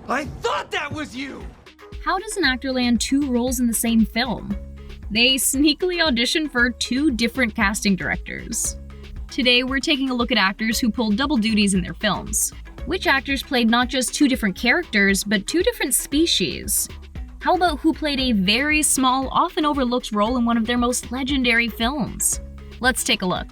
I thought that was you! How does an actor land 2 roles in the same film? They sneakily auditioned for 2 different casting directors. Today, we're taking a look at actors who pulled double duties in their films. Which actors played not just 2 different characters, but 2 different species? How about who played a very small, often overlooked role in one of their most legendary films? Let's take a look.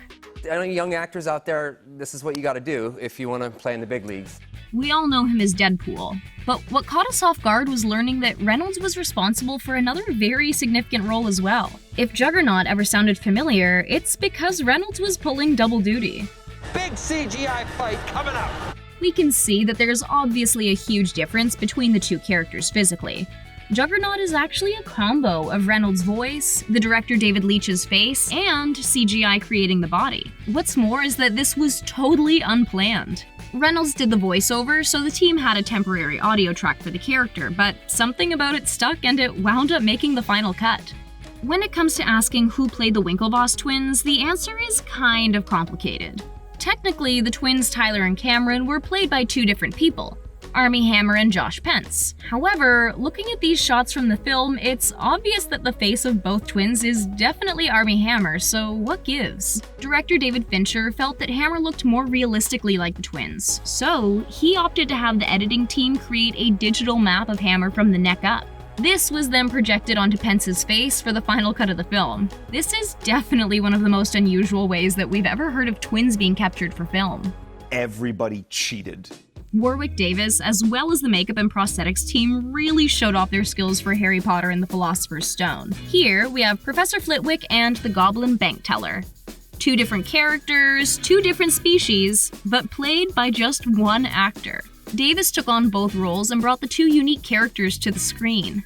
I know young actors out there, this is what you gotta do if you wanna play in the big leagues. We all know him as Deadpool, but what caught us off guard was learning that Reynolds was responsible for another very significant role as well. If Juggernaut ever sounded familiar, it's because Reynolds was pulling double duty. Big CGI fight coming up! We can see that there's obviously a huge difference between the 2 characters physically. Juggernaut is actually a combo of Reynolds' voice, the director David Leitch's face, and CGI creating the body. What's more is that this was totally unplanned. Reynolds did the voiceover, so the team had a temporary audio track for the character, but something about it stuck and it wound up making the final cut. When it comes to asking who played the Winklevoss twins, the answer is kind of complicated. Technically, the twins Tyler and Cameron were played by 2 different people, Armie Hammer and Josh Pence. However, looking at these shots from the film, it's obvious that the face of both twins is definitely Armie Hammer, so what gives? Director David Fincher felt that Hammer looked more realistically like the twins, so he opted to have the editing team create a digital map of Hammer from the neck up. This was then projected onto Pence's face for the final cut of the film. This is definitely one of the most unusual ways that we've ever heard of twins being captured for film. Everybody cheated. Warwick Davis, as well as the makeup and prosthetics team, really showed off their skills for Harry Potter and the Philosopher's Stone. Here, we have Professor Flitwick and the Goblin Bank Teller. 2 different characters, 2 different species, but played by just 1 actor. Davis took on both roles and brought the 2 unique characters to the screen.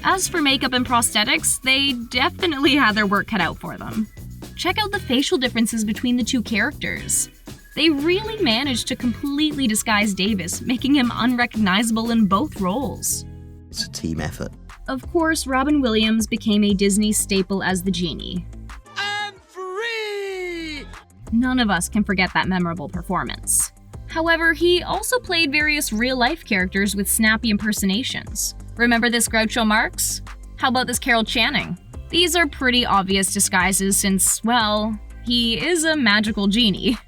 As for makeup and prosthetics, they definitely had their work cut out for them. Check out the facial differences between the 2 characters. They really managed to completely disguise Davis, making him unrecognizable in both roles. It's a team effort. Of course, Robin Williams became a Disney staple as the genie. I'm free! None of us can forget that memorable performance. However, he also played various real-life characters with snappy impersonations. Remember this Groucho Marx? How about this Carol Channing? These are pretty obvious disguises since, well, he is a magical genie.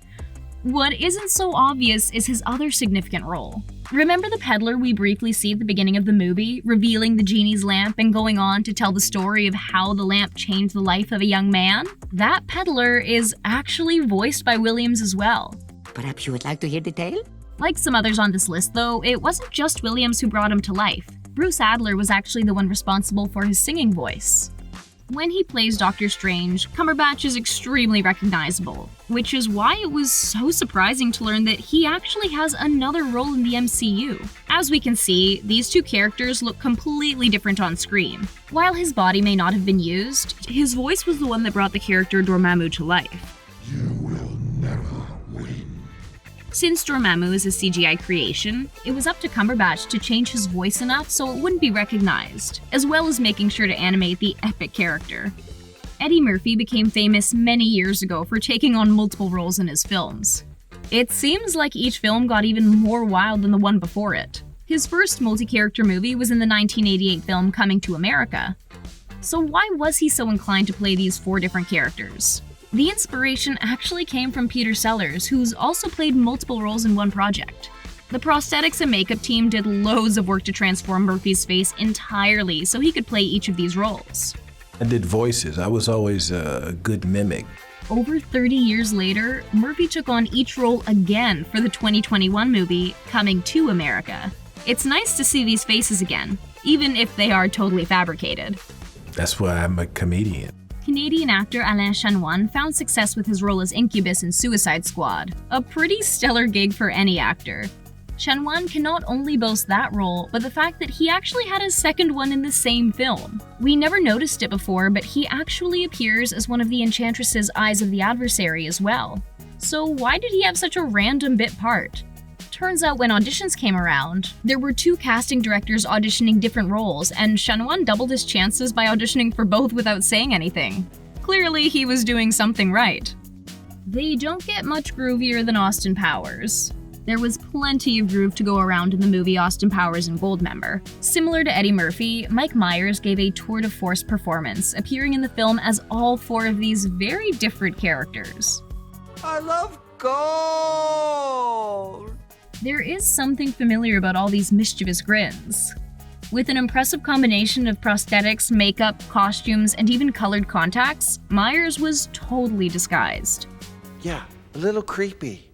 What isn't so obvious is his other significant role. Remember the peddler we briefly see at the beginning of the movie, revealing the genie's lamp and going on to tell the story of how the lamp changed the life of a young man? That peddler is actually voiced by Williams as well. Perhaps you would like to hear the tale? Like some others on this list, though, it wasn't just Williams who brought him to life. Bruce Adler was actually the one responsible for his singing voice. When he plays Doctor Strange, Cumberbatch is extremely recognizable, which is why it was so surprising to learn that he actually has another role in the MCU. As we can see, these 2 characters look completely different on screen. While his body may not have been used, his voice was the one that brought the character Dormammu to life. You will never win. Since Dormammu is a CGI creation, it was up to Cumberbatch to change his voice enough so it wouldn't be recognized, as well as making sure to animate the epic character. Eddie Murphy became famous many years ago for taking on multiple roles in his films. It seems like each film got even more wild than the one before it. His first multi-character movie was in the 1988 film Coming to America. So why was he so inclined to play these 4 different characters? The inspiration actually came from Peter Sellers, who's also played multiple roles in one project. The prosthetics and makeup team did loads of work to transform Murphy's face entirely so he could play each of these roles. I did voices. I was always a good mimic. Over 30 years later, Murphy took on each role again for the 2021 movie Coming to America. It's nice to see these faces again, even if they are totally fabricated. That's why I'm a comedian. Canadian actor Alain Chanoine found success with his role as Incubus in Suicide Squad, a pretty stellar gig for any actor. Chanoine can not only boast that role, but the fact that he actually had a second one in the same film. We never noticed it before, but he actually appears as one of the Enchantress's Eyes of the Adversary as well. So why did he have such a random bit part? Turns out when auditions came around, there were 2 casting directors auditioning different roles, and Chanoine doubled his chances by auditioning for both without saying anything. Clearly, he was doing something right. They don't get much groovier than Austin Powers. There was plenty of groove to go around in the movie Austin Powers and Goldmember. Similar to Eddie Murphy, Mike Myers gave a tour de force performance, appearing in the film as all 4 of these very different characters. I love gold! There is something familiar about all these mischievous grins. With an impressive combination of prosthetics, makeup, costumes, and even colored contacts, Myers was totally disguised. Yeah, a little creepy.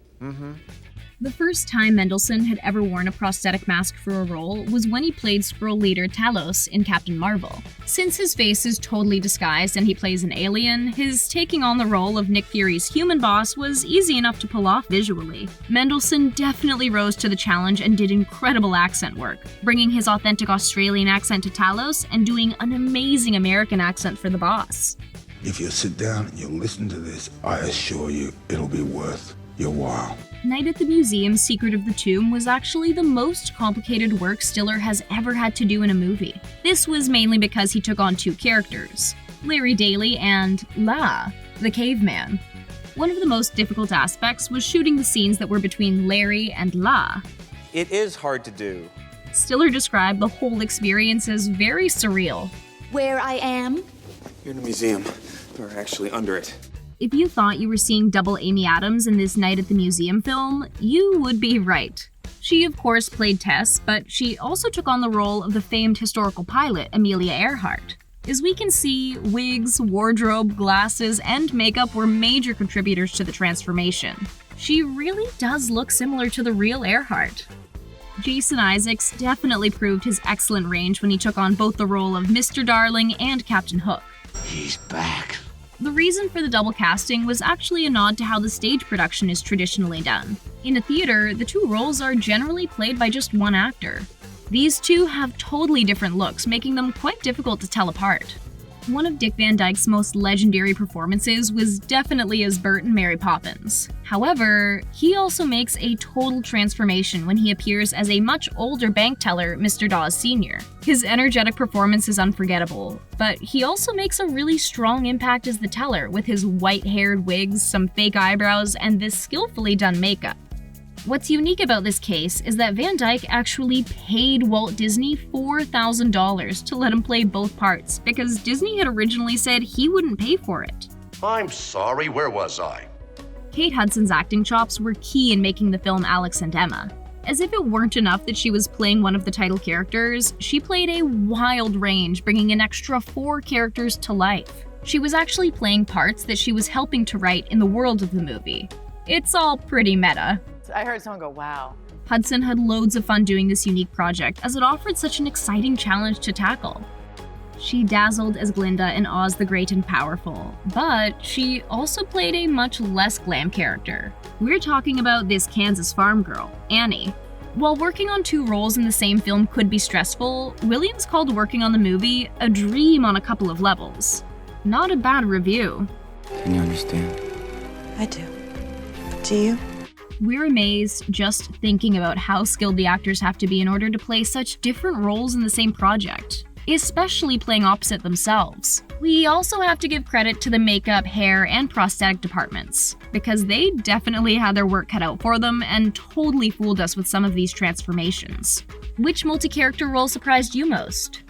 The first time Mendelsohn had ever worn a prosthetic mask for a role was when he played Skrull leader Talos in Captain Marvel. Since his face is totally disguised and he plays an alien, his taking on the role of Nick Fury's human boss was easy enough to pull off visually. Mendelsohn definitely rose to the challenge and did incredible accent work, bringing his authentic Australian accent to Talos and doing an amazing American accent for the boss. If you sit down and you listen to this, I assure you it'll be worth your while. Night at the Museum's Secret of the Tomb was actually the most complicated work Stiller has ever had to do in a movie. This was mainly because he took on 2 characters, Larry Daly and La, the caveman. One of the most difficult aspects was shooting the scenes that were between Larry and La. It is hard to do. Stiller described the whole experience as very surreal. Where I am? You're in a museum. We're actually under it. If you thought you were seeing double Amy Adams in this Night at the Museum film, you would be right. She of course played Tess, but she also took on the role of the famed historical pilot Amelia Earhart. As we can see, wigs, wardrobe, glasses, and makeup were major contributors to the transformation. She really does look similar to the real Earhart. Jason Isaacs definitely proved his excellent range when he took on both the role of Mr. Darling and Captain Hook. He's back. The reason for the double casting was actually a nod to how the stage production is traditionally done. In a theater, the 2 roles are generally played by just 1 actor. These 2 have totally different looks, making them quite difficult to tell apart. One of Dick Van Dyke's most legendary performances was definitely as Bert in Mary Poppins. However, he also makes a total transformation when he appears as a much older bank teller, Mr. Dawes Sr. His energetic performance is unforgettable, but he also makes a really strong impact as the teller with his white-haired wigs, some fake eyebrows, and this skillfully done makeup. What's unique about this case is that Van Dyke actually paid Walt Disney $4,000 to let him play both parts, because Disney had originally said he wouldn't pay for it. I'm sorry, where was I? Kate Hudson's acting chops were key in making the film Alex and Emma. As if it weren't enough that she was playing one of the title characters, she played a wild range, bringing an extra 4 characters to life. She was actually playing parts that she was helping to write in the world of the movie. It's all pretty meta. I heard someone go, wow. Hudson had loads of fun doing this unique project as it offered such an exciting challenge to tackle. She dazzled as Glinda in Oz the Great and Powerful, but she also played a much less glam character. We're talking about this Kansas farm girl, Annie. While working on 2 roles in the same film could be stressful, Williams called working on the movie a dream on a couple of levels. Not a bad review. Can you understand? I do. Do you? We're amazed just thinking about how skilled the actors have to be in order to play such different roles in the same project, especially playing opposite themselves. We also have to give credit to the makeup, hair, and prosthetic departments, because they definitely had their work cut out for them and totally fooled us with some of these transformations. Which multi-character role surprised you most?